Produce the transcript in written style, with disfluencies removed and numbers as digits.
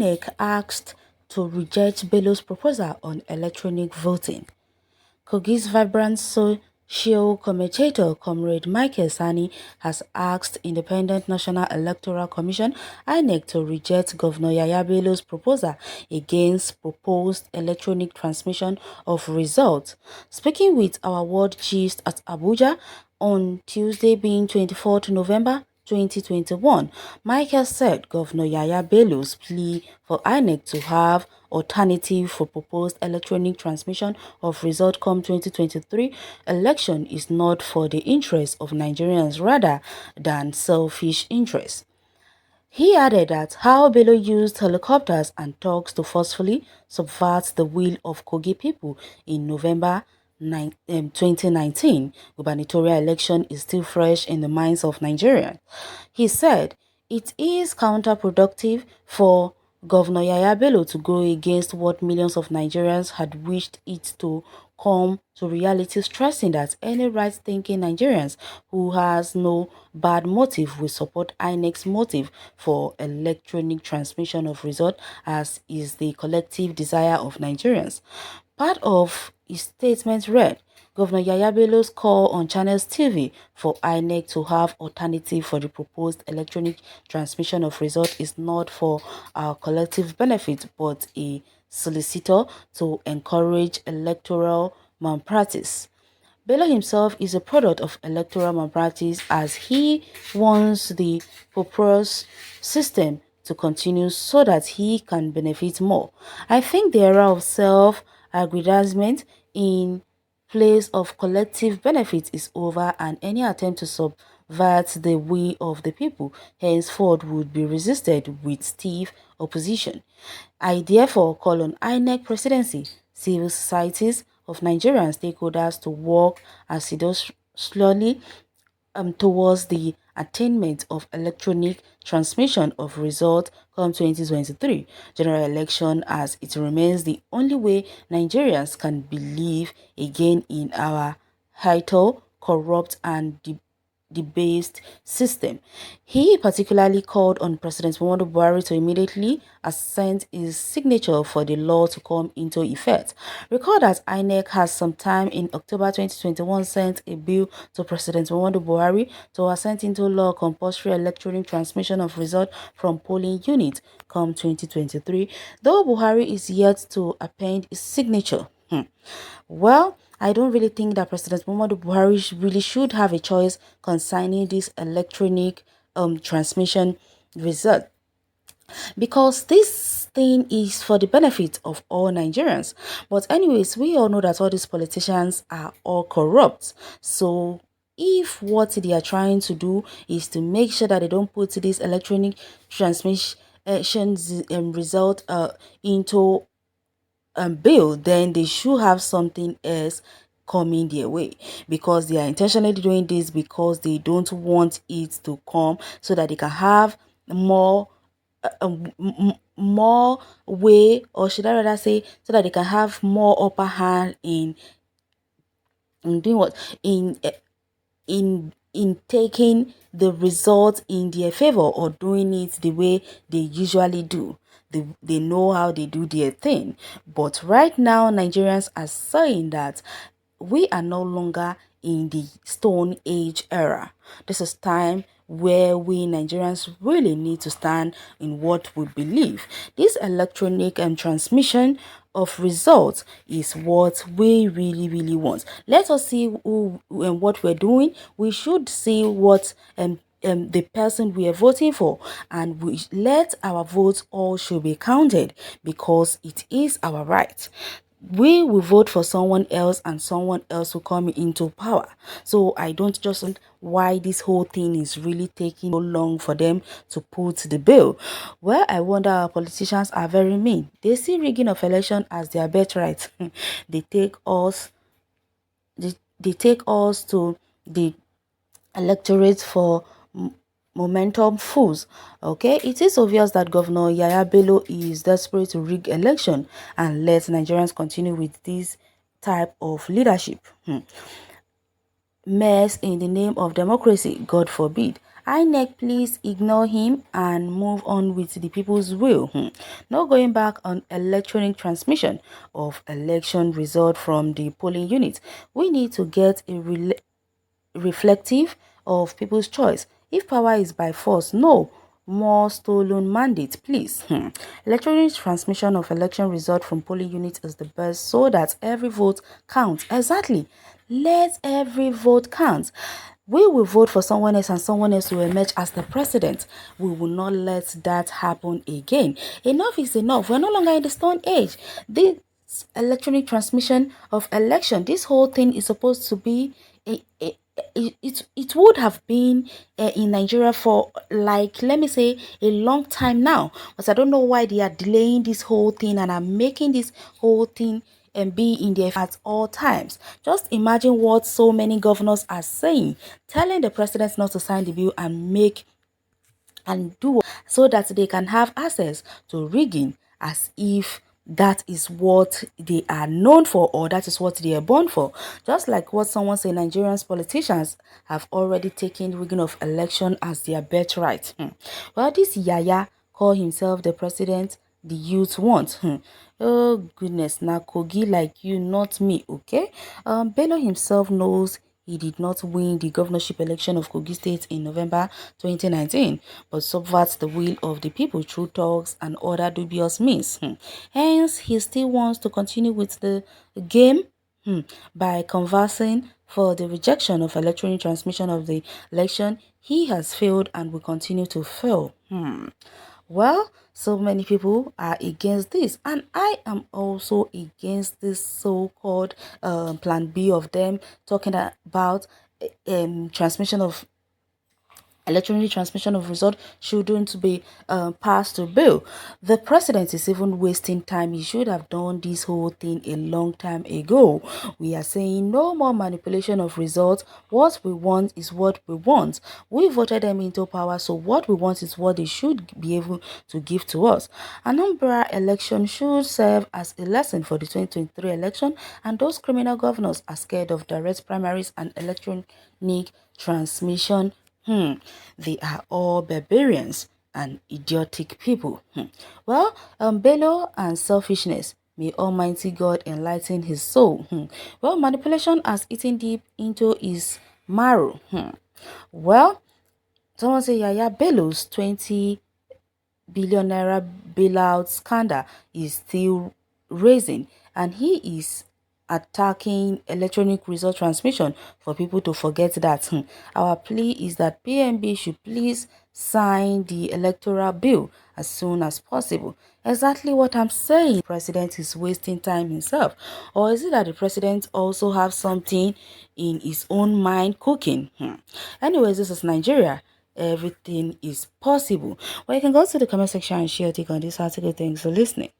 Inec asked to reject Bello's proposal on electronic voting. Kogi's vibrant social commentator Comrade Michael Sani has asked Independent National Electoral Commission (INEC) to reject Governor Yaya Bello's proposal against proposed electronic transmission of results. Speaking with our World Gist at Abuja on Tuesday being 24th November 2021, Michael said Governor Yaya Bello's plea for INEC to have alternative for proposed electronic transmission of result come 2023 election is not for the interest of Nigerians rather than selfish interests. He added that how Bello used helicopters and thugs to forcefully subvert the will of Kogi people in November 2019 gubernatorial election is still fresh in the minds of Nigerians. He said it is counterproductive for Governor Yaya Bello to go against what millions of Nigerians had wished it to come to reality, stressing that any right-thinking Nigerians who has no bad motive will support INEC's motive for electronic transmission of result as is the collective desire of Nigerians. Part of his statement read, Governor Yaya Bello's call on Channels TV for INEC to have alternative for the proposed electronic transmission of result is not for our collective benefit but a solicitor to encourage electoral malpractice. Bello himself is a product of electoral malpractice as he wants the proposed system to continue so that he can benefit more. I think the era of self-aggrandizement in place of collective benefit is over and any attempt to subvert the will of the people henceforth would be resisted with stiff opposition. I therefore call on INEC presidency, civil societies of Nigerian stakeholders to work assiduously towards the attainment of electronic transmission of result come 2023 general election as it remains the only way Nigerians can believe again in our vital, corrupt and debased system. He particularly called on President Muhammadu Buhari to immediately assent his signature for the law to come into effect. Recall that INEC has sometime in October 2021 sent a bill to President Muhammadu Buhari to assent into law compulsory electronic transmission of results from polling units come 2023, though Buhari is yet to append his signature. Well, I don't really think that President Muhammadu Buhari really should have a choice concerning this electronic transmission result because this thing is for the benefit of all Nigerians. But anyways, we all know that all these politicians are all corrupt. So if what they are trying to do is to make sure that they don't put this electronic transmission result into bill, then they should have something else coming their way because they are intentionally doing this because they don't want it to come so that they can have more more way, or should I rather say so that they can have more upper hand in doing what in taking the result in their favor or doing it the way they usually do. They know how they do their thing. But right now, Nigerians are saying that we are no longer in the Stone Age era. This is time where we Nigerians really need to stand in what we believe. This electronic transmission of results is what we really want. Let us see who and what we're doing. We should see what the person we are voting for, and we let our votes all should be counted because it is our right. We will vote for someone else and someone else will come into power. So I don't just understand why this whole thing is really taking so long for them to put the bill. Well, I wonder our politicians are very mean. They see rigging of election as their birthright. they take us they take us to the electorate for momentum fools. Okay, it is obvious that Governor Yaya Bello is desperate to rig election and let Nigerians continue with this type of leadership. Mess in the name of democracy, God forbid. Inec, please ignore him and move on with the people's will. No going back on electronic transmission of election result from the polling unit. We need to get a reflective of people's choice. If power is by force, no more stolen mandate, please. Electronic transmission of election result from polling units is the best so that every vote counts. Exactly. Let every vote count. We will vote for someone else and someone else will emerge as the president. We will not let that happen again. Enough is enough. We're no longer in the Stone Age. This electronic transmission of election, this whole thing is supposed to be it would have been in Nigeria for, like, let me say, a long time now, but I don't know why they are delaying this whole thing and are making this whole thing and be in there at all times. Just imagine what so many governors are saying, telling the president not to sign the bill and make and do so that they can have access to rigging, as if that is what they are known for or that is what they are born for. Just like what someone said, Nigerians politicians have already taken rigging of election as their birthright. Well, this Yaya call himself the president the youth want. Oh goodness, now Kogi like you, not me, okay? Bello himself knows he did not win the governorship election of Kogi State in November 2019, but subverts the will of the people through talks and other dubious means. Hence, he still wants to continue with the game by conversing for the rejection of electronic transmission of the election. He has failed and will continue to fail. Well, so many people are against this, and I am also against this so-called plan B of them talking about transmission of electronic transmission of result shouldn't be passed to bill. The president is even wasting time. He should have done this whole thing a long time ago. We are saying no more manipulation of results. What we want is what we want. We voted them into power, so what we want is what they should be able to give to us. Anambra election should serve as a lesson for the 2023 election, and those criminal governors are scared of direct primaries and electronic transmission. They are all barbarians and idiotic people. Well, Bello and selfishness. May Almighty God enlighten his soul. Well, manipulation has eaten deep into his marrow. Well, someone say Yaya Bello's 20 billionaire bailout scandal is still raising, and he is attacking electronic result transmission for people to forget that. Our plea is that PMB should please sign the electoral bill as soon as possible. Exactly what I'm saying. The president is wasting time himself, or is it that the president also have something in his own mind cooking? Anyways, this is Nigeria. Everything is possible. Well, you can go to the comment section and share your take on this article. Thanks for listening.